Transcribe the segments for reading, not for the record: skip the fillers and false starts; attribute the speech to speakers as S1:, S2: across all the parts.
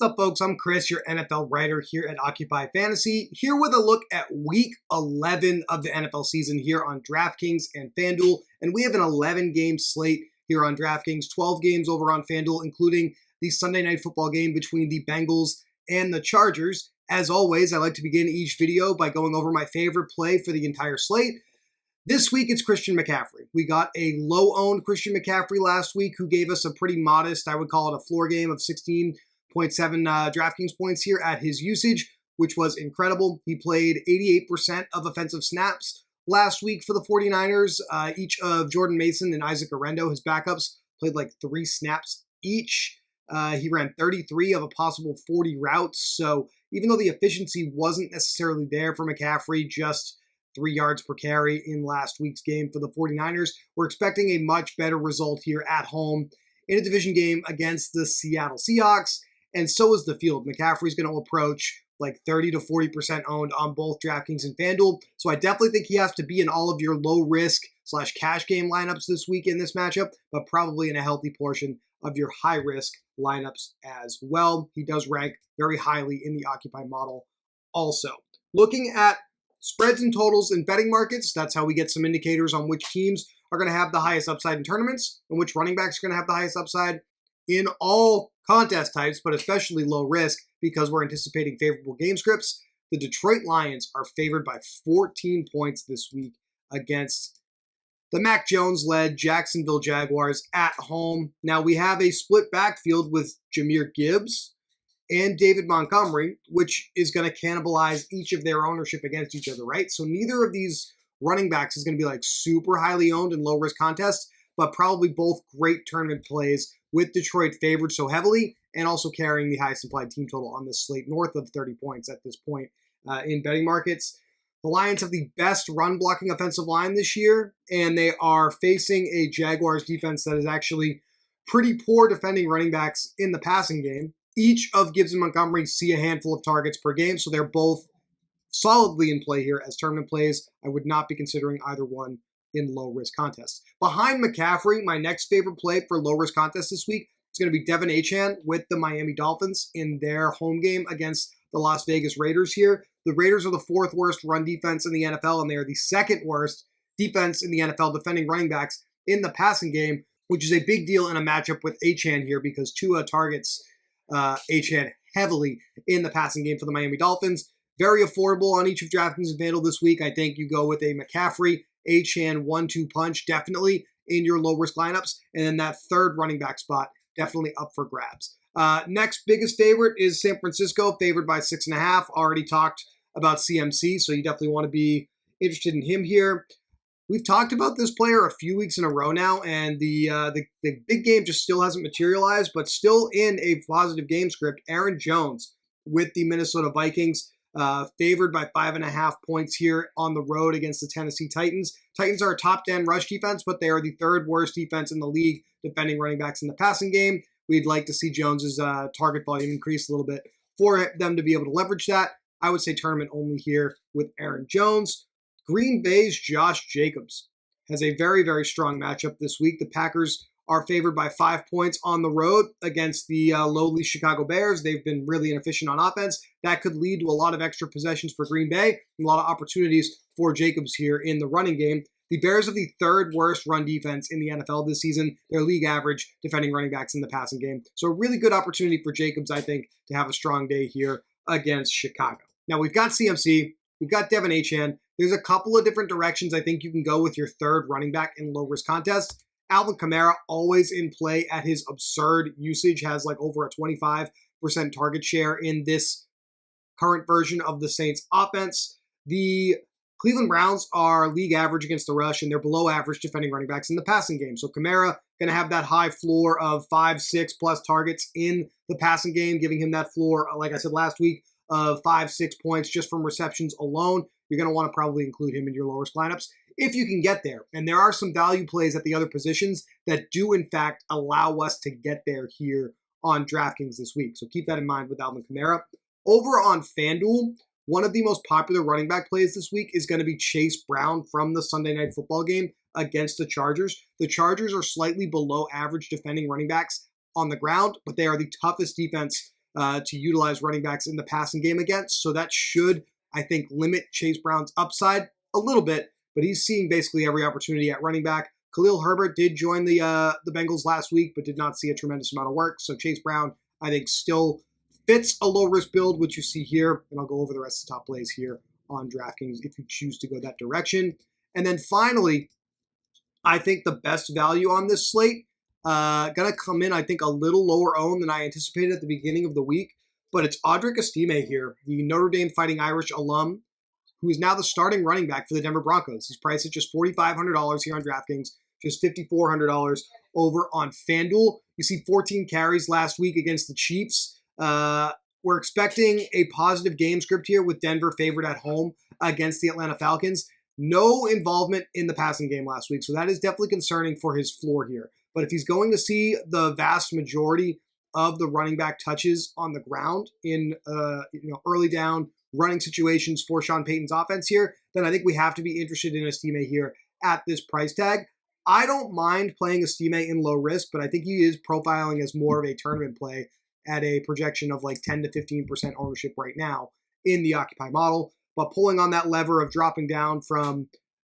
S1: What's up, folks? I'm Chris, your NFL writer here at Occupy Fantasy, here with a look at Week 11 of the NFL season here on DraftKings and FanDuel. And we have an 11-game slate here on DraftKings, 12 games over on FanDuel, including the Sunday Night Football game between the Bengals and the Chargers. As always, I like to begin each video by going over my favorite play for the entire slate. This week, it's Christian McCaffrey. We got a low-owned Christian McCaffrey last week who gave us a pretty modest, I would call it a floor game of 16.7 DraftKings points here at his usage, which was incredible. He played 88% of offensive snaps last week for the 49ers. Each of Jordan Mason and Isaac Arendo, his backups, played like 3 snaps each. He ran 33 of a possible 40 routes. So even though the efficiency wasn't necessarily there for McCaffrey, just 3 yards per carry in last week's game for the 49ers, we're expecting a much better result here at home in a division game against the Seattle Seahawks. And so is the field. McCaffrey's going to approach like 30 to 40% owned on both DraftKings and FanDuel. So I definitely think he has to be in all of your low risk / cash game lineups this week in this matchup, but probably in a healthy portion of your high risk lineups as well. He does rank very highly in the Occupy model also. Looking at spreads and totals in betting markets, that's how we get some indicators on which teams are going to have the highest upside in tournaments and which running backs are going to have the highest upside in all contest types, but especially low risk because we're anticipating favorable game scripts. The Detroit Lions are favored by 14 points this week against the Mac Jones-led Jacksonville Jaguars at home. Now, we have a split backfield with Jahmyr Gibbs and David Montgomery, which is going to cannibalize each of their ownership against each other, right? So neither of these running backs is going to be like super highly owned in low-risk contests, but probably both great tournament plays with Detroit favored so heavily and also carrying the highest implied team total on this slate, north of 30 points at this point in betting markets. The Lions have the best run-blocking offensive line this year, and they are facing a Jaguars defense that is actually pretty poor defending running backs in the passing game. Each of Gibbs and Montgomery see a handful of targets per game, so they're both solidly in play here as tournament plays. I would not be considering either one in low-risk contests. Behind McCaffrey, my next favorite play for low-risk contests this week is going to be Devin Achane with the Miami Dolphins in their home game against the Las Vegas Raiders here. The Raiders are the 4th worst run defense in the NFL, and they are the 2nd worst defense in the NFL defending running backs in the passing game, which is a big deal in a matchup with Achane here because Tua targets Achane heavily in the passing game for the Miami Dolphins. Very affordable on each of DraftKings and FanDuel this week. I think you go with a McCaffrey, Achane 1-2 punch, definitely in your low-risk lineups. And then that third running back spot, definitely up for grabs. Next biggest favorite is San Francisco, favored by 6.5. Already talked about CMC, so you definitely want to be interested in him here. We've talked about this player a few weeks in a row now, and the big game just still hasn't materialized, but still in a positive game script. Aaron Jones with the Minnesota Vikings, favored by 5.5 points here on the road against the Tennessee Titans. Titans are a top 10 rush defense, but they are the 3rd worst defense in the league defending running backs in the passing game. We'd like to see Jones's target volume increase a little bit for them to be able to leverage that. I would say tournament only here with Aaron Jones. Green Bay's Josh Jacobs has a very, very strong matchup this week. The Packers are favored by 5 points on the road against the lowly Chicago Bears. They've been really inefficient on offense. That could lead to a lot of extra possessions for Green Bay and a lot of opportunities for Jacobs here in the running game. The Bears are the 3rd worst run defense in the NFL this season. They're league average defending running backs in the passing game. So a really good opportunity for Jacobs, I think, to have a strong day here against Chicago. Now, we've got CMC. We've got Devin Achane. There's a couple of different directions I think you can go with your 3rd running back in low-risk contests. Alvin Kamara, always in play at his absurd usage, has like over a 25% target share in this current version of the Saints offense. The Cleveland Browns are league average against the rush, and they're below average defending running backs in the passing game. So Kamara going to have that high floor of 5-6 plus targets in the passing game, giving him that floor, like I said last week, of 5-6 points just from receptions alone. You're going to want to probably include him in your lowest lineups if you can get there. And there are some value plays at the other positions that do, in fact, allow us to get there here on DraftKings this week. So keep that in mind with Alvin Kamara. Over on FanDuel, one of the most popular running back plays this week is going to be Chase Brown from the Sunday Night Football game against the Chargers. The Chargers are slightly below average defending running backs on the ground, but they are the toughest defense to utilize running backs in the passing game against. So that should, I think, limit Chase Brown's upside a little bit, but he's seeing basically every opportunity at running back. Khalil Herbert did join the Bengals last week, but did not see a tremendous amount of work. So Chase Brown, I think, still fits a low-risk build, which you see here, and I'll go over the rest of the top plays here on DraftKings if you choose to go that direction. And then finally, I think the best value on this slate, going to come in, I think, a little lower owned than I anticipated at the beginning of the week, but it's Audric Estime here, the Notre Dame Fighting Irish alum, who is now the starting running back for the Denver Broncos. He's priced at just $4,500 here on DraftKings, just $5,400 over on FanDuel. You see 14 carries last week against the Chiefs. We're expecting a positive game script here with Denver favored at home against the Atlanta Falcons. No involvement in the passing game last week, so that is definitely concerning for his floor here. But if he's going to see the vast majority of the running back touches on the ground in early down running situations for Sean Payton's offense here, then I think we have to be interested in Estime here at this price tag. I don't mind playing Estime in low risk, but I think he is profiling as more of a tournament play at a projection of like 10 to 15% ownership right now in the Occupy model. But pulling on that lever of dropping down from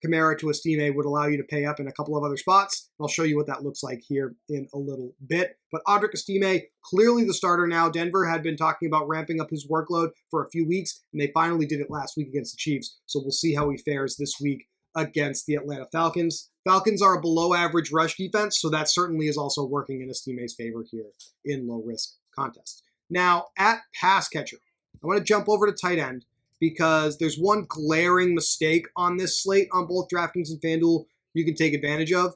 S1: Kamara to Estime would allow you to pay up in a couple of other spots. I'll show you what that looks like here in a little bit. But Audric Estime, clearly the starter now. Denver had been talking about ramping up his workload for a few weeks, and they finally did it last week against the Chiefs. So we'll see how he fares this week against the Atlanta Falcons. Falcons are a below-average rush defense, so that certainly is also working in Estime's favor here in low-risk contests. Now, at pass catcher, I want to jump over to tight end because there's one glaring mistake on this slate on both DraftKings and FanDuel you can take advantage of.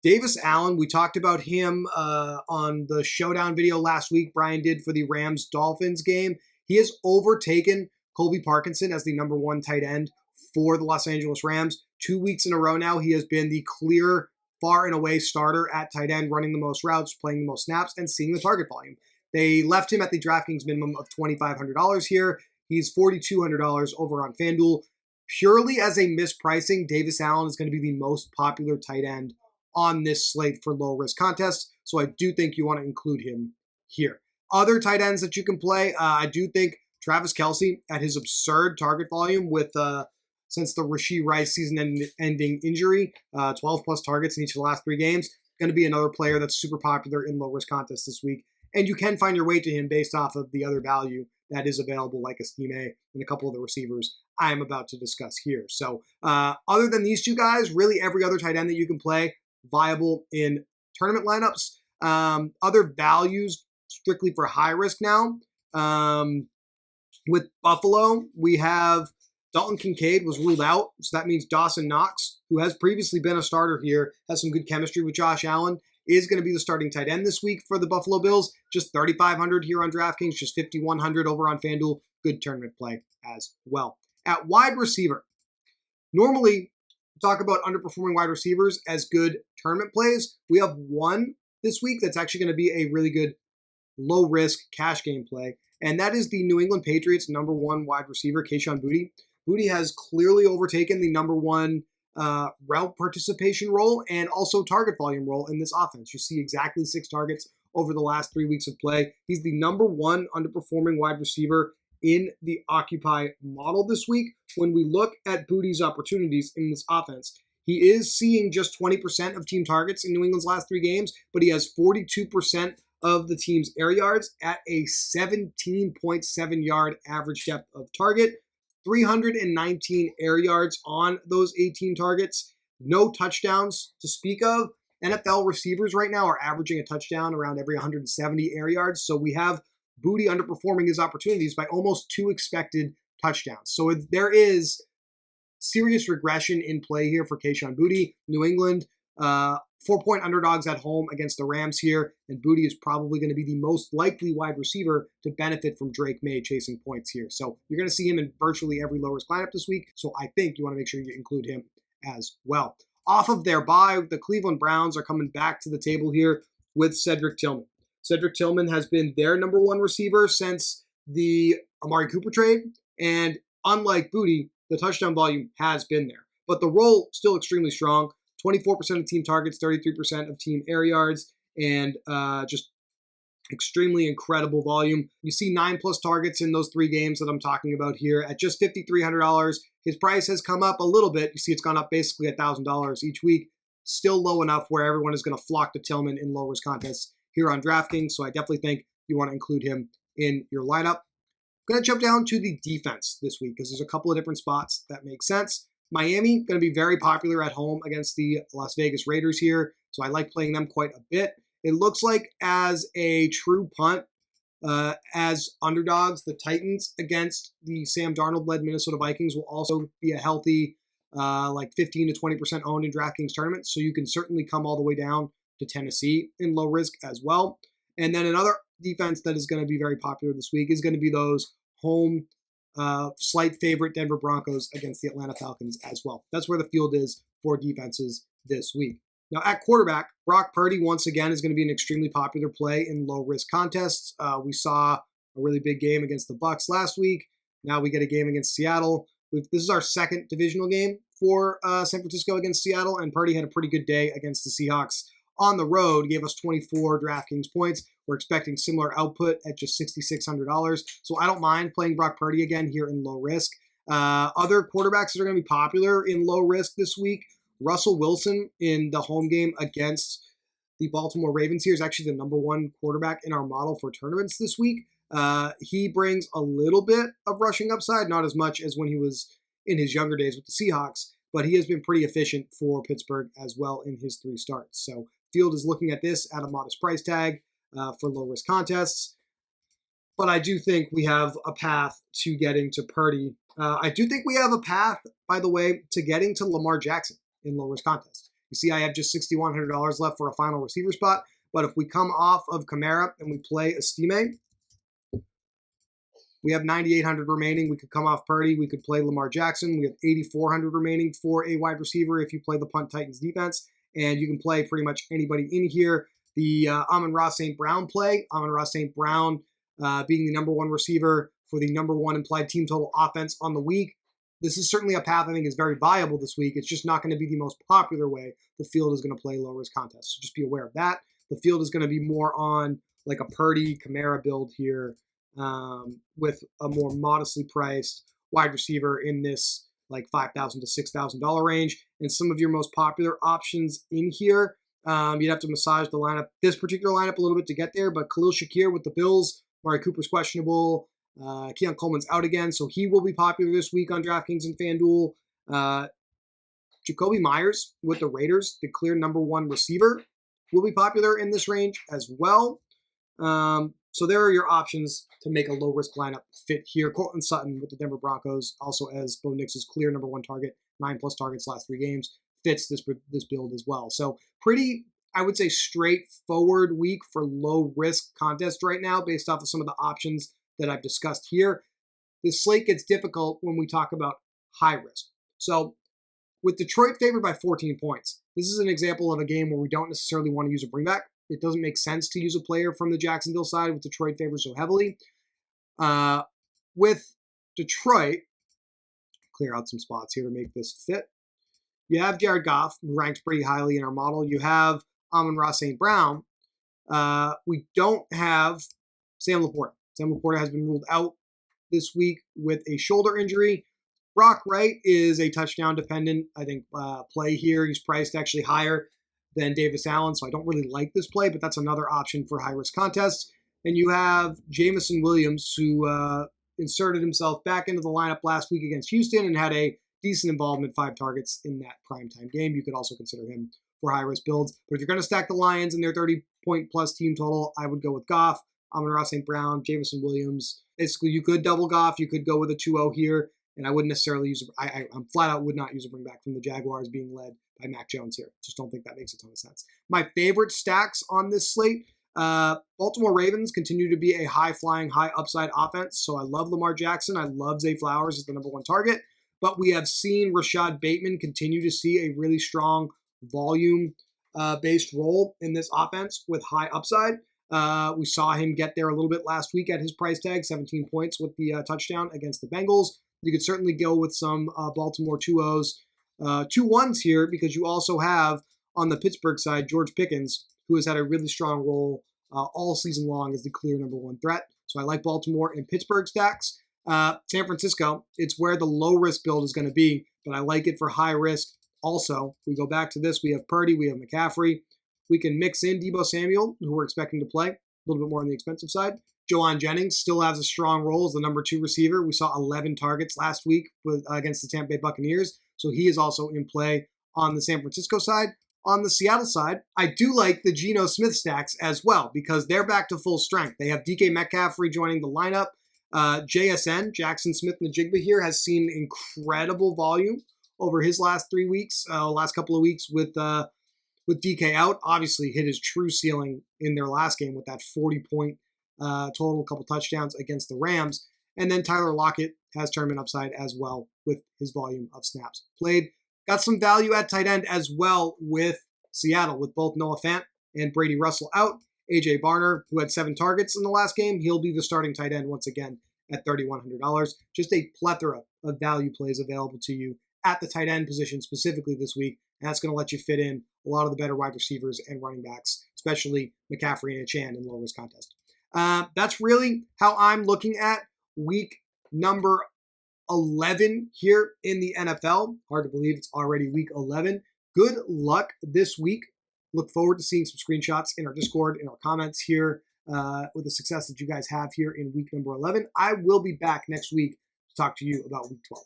S1: Davis Allen, we talked about him on the showdown video last week Brian did for the Rams-Dolphins game. He has overtaken Colby Parkinson as the number one tight end for the Los Angeles Rams. 2 weeks in a row now, he has been the clear, far and away starter at tight end, running the most routes, playing the most snaps, and seeing the target volume. They left him at the DraftKings minimum of $2,500 here. He's $4,200 over on FanDuel. Purely as a mispricing, Davis Allen is going to be the most popular tight end on this slate for low-risk contests, so I do think you want to include him here. Other tight ends that you can play, I do think Travis Kelce at his absurd target volume with since the Rashee Rice season-ending injury, 12-plus targets in each of the last 3 games, going to be another player that's super popular in low-risk contests this week. And you can find your way to him based off of the other value that is available, like Estime and a couple of the receivers I am about to discuss here. So other than these two guys, really every other tight end that you can play, viable in tournament lineups. Other values strictly for high risk now. With Buffalo, we have Dalton Kincaid was ruled out, so that means Dawson Knox, who has previously been a starter here, has some good chemistry with Josh Allen, is going to be the starting tight end this week for the Buffalo Bills. Just $3,500 here on DraftKings, just $5,100 over on FanDuel. Good tournament play as well. At wide receiver, normally talk about underperforming wide receivers as good tournament plays. We have one this week that's actually going to be a really good low-risk cash game play, and that is the New England Patriots' number one wide receiver, Kayshon Boutte. Boutte has clearly overtaken the number one route participation role and also target volume role in this offense. You see exactly 6 targets over the last 3 weeks of play. He's the number one underperforming wide receiver in the Occupy model this week. When we look at Boutte's opportunities in this offense, he is seeing just 20% of team targets in New England's last 3 games, but he has 42% of the team's air yards at a 17.7 yard average depth of target. 319 air yards on those 18 targets. No touchdowns to speak of. NFL receivers right now are averaging a touchdown around every 170 air yards. So we have Boutte underperforming his opportunities by almost 2 expected touchdowns. So there is serious regression in play here for Kayshon Boutte. New England, 4-point underdogs at home against the Rams here, and Boutte is probably going to be the most likely wide receiver to benefit from Drake May chasing points here. So you're going to see him in virtually every low-risk lineup this week, so I think you want to make sure you include him as well. Off of their bye, the Cleveland Browns are coming back to the table here with Cedric Tillman. Cedric Tillman has been their number one receiver since the Amari Cooper trade, and unlike Boutte, the touchdown volume has been there. But the role still extremely strong. 24% of team targets, 33% of team air yards, and just Extremely incredible volume. You see 9+ targets in those 3 games that I'm talking about here at just $5,300. His price has come up a little bit. You see it's gone up basically $1,000 each week. Still low enough where everyone is going to flock to Tillman in low-risk contests here on DraftKings. So I definitely think you want to include him in your lineup. I'm going to jump down to the defense this week because there's a couple of different spots that make sense. Miami going to be very popular at home against the Las Vegas Raiders here. So I like playing them quite a bit. It looks like as a true punt, as underdogs, the Titans against the Sam Darnold-led Minnesota Vikings will also be a healthy, like 15 to 20% owned in DraftKings tournaments. So you can certainly come all the way down to Tennessee in low risk as well. And then another defense that is going to be very popular this week is going to be those home slight favorite Denver Broncos against the Atlanta Falcons as well. That's where the field is for defenses this week. Now, at quarterback, Brock Purdy, once again, is going to be an extremely popular play in low-risk contests. We saw a really big game against the Bucs last week. Now we get a game against Seattle. This is our second divisional game for San Francisco against Seattle, and Purdy had a pretty good day against the Seahawks on the road. Gave us 24 DraftKings points. We're expecting similar output at just $6,600. So I don't mind playing Brock Purdy again here in low risk. Other quarterbacks that are going to be popular in low risk this week, Russell Wilson in the home game against the Baltimore Ravens here is actually the number 1 quarterback in our model for tournaments this week. He brings a little bit of rushing upside, not as much as when he was in his younger days with the Seahawks, but he has been pretty efficient for Pittsburgh as well in his 3 starts. So field is looking at this at a modest price tag for low-risk contests. But I do think we have a path to getting to Purdy. I do think we have a path, by the way, to getting to Lamar Jackson in low-risk contests. You see, I have just $6,100 left for a final receiver spot, but if we come off of Kamara and we play Estime, we have $9,800 remaining. We could come off Purdy. We could play Lamar Jackson. We have $8,400 remaining for a wide receiver if you play the punt Titans defense, and you can play pretty much anybody in here. The Amon-Ra St. Brown play, Amon-Ra St. Brown being the number 1 receiver for the number 1 implied team total offense on the week. This is certainly a path I think is very viable this week. It's just not going to be the most popular way the field is going to play low-risk contests. So just be aware of that. The field is going to be more on like a Purdy, Kamara build here with a more modestly priced wide receiver in this like $5,000 to $6,000 range. And some of your most popular options in here, you'd have to massage the lineup, this particular lineup a little bit to get there, but Khalil Shakir with the Bills, Amari Cooper's questionable, Keon Coleman's out again, so he will be popular this week on DraftKings and FanDuel. Jacoby Myers with the Raiders, the clear number 1 receiver, will be popular in this range as well. So there are your options to make a low-risk lineup fit here. Cortland Sutton with the Denver Broncos, also as Bo Nix's clear number 1 target, 9+ targets last 3 games, fits this build as well. So pretty, I would say, straightforward week for low-risk contests right now based off of some of the options that I've discussed here. This slate gets difficult when we talk about high risk. So with Detroit favored by 14 points, this is an example of a game where we don't necessarily want to use a bringback. It doesn't make sense to use a player from the Jacksonville side with Detroit favored so heavily. With Detroit, clear out some spots here to make this fit. You have Jared Goff, who ranks pretty highly in our model. You have Amon-Ra St. Brown. We don't have Sam Laporta. Sam Laporta has been ruled out this week with a shoulder injury. Brock Wright is a touchdown-dependent, I think, play here. He's priced actually higher than Davis Allen, so I don't really like this play, but that's another option for high-risk contests. And you have Jameson Williams, who inserted himself back into the lineup last week against Houston and had a decent involvement, 5 targets in that primetime game. You could also consider him for high-risk builds. But if you're going to stack the Lions in their 30-point-plus team total, I would go with Goff, Amon-Ra St. Brown, Jameson Williams. Basically, you could double Goff. You could go with a 2-0 here. And I wouldn't necessarily use I'm flat out would not use a bringback from the Jaguars being led by Mac Jones here. Just don't think that makes a ton of sense. My favorite stacks on this slate, Baltimore Ravens continue to be a high-flying, high-upside offense. So I love Lamar Jackson. I love Zay Flowers as the number 1 target. But we have seen Rashad Bateman continue to see a really strong volume-based role in this offense with high upside. We saw him get there a little bit last week at his price tag, 17 points with the touchdown against the Bengals. You could certainly go with some Baltimore 2-0s, 2-1s here, because you also have on the Pittsburgh side George Pickens, who has had a really strong role all season long as the clear number one threat. So I like Baltimore and Pittsburgh stacks. San Francisco, it's where the low risk build is going to be, but I like it for high risk. Also, we go back to this. We have Purdy, we have McCaffrey. We can mix in Deebo Samuel, who we're expecting to play a little bit more on the expensive side. Joanne Jennings still has a strong role as the number 2 receiver. We saw 11 targets last week against the Tampa Bay Buccaneers, so he is also in play on the San Francisco side. On the Seattle side, I do like the Geno Smith stacks as well because they're back to full strength. They have DK Metcalf rejoining the lineup. JSN, Jackson Smith-Njigba here, has seen incredible volume over his last couple of weeks with DK out. Obviously hit his true ceiling in their last game with that 40-point total, couple touchdowns against the Rams. And then Tyler Lockett has tournament upside as well with his volume of snaps played. Got some value at tight end as well with Seattle, with both Noah Fant and Brady Russell out. AJ Barner, who had 7 targets in the last game, he'll be the starting tight end once again at $3,100. Just a plethora of value plays available to you at the tight end position specifically this week. And that's going to let you fit in a lot of the better wide receivers and running backs, especially McCaffrey and Chan in low-risk contest. That's really how I'm looking at week number 11 here in the NFL. Hard to believe it's already week 11. Good luck this week. Look forward to seeing some screenshots in our Discord, in our comments here with the success that you guys have here in week number 11. I will be back next week to talk to you about week 12.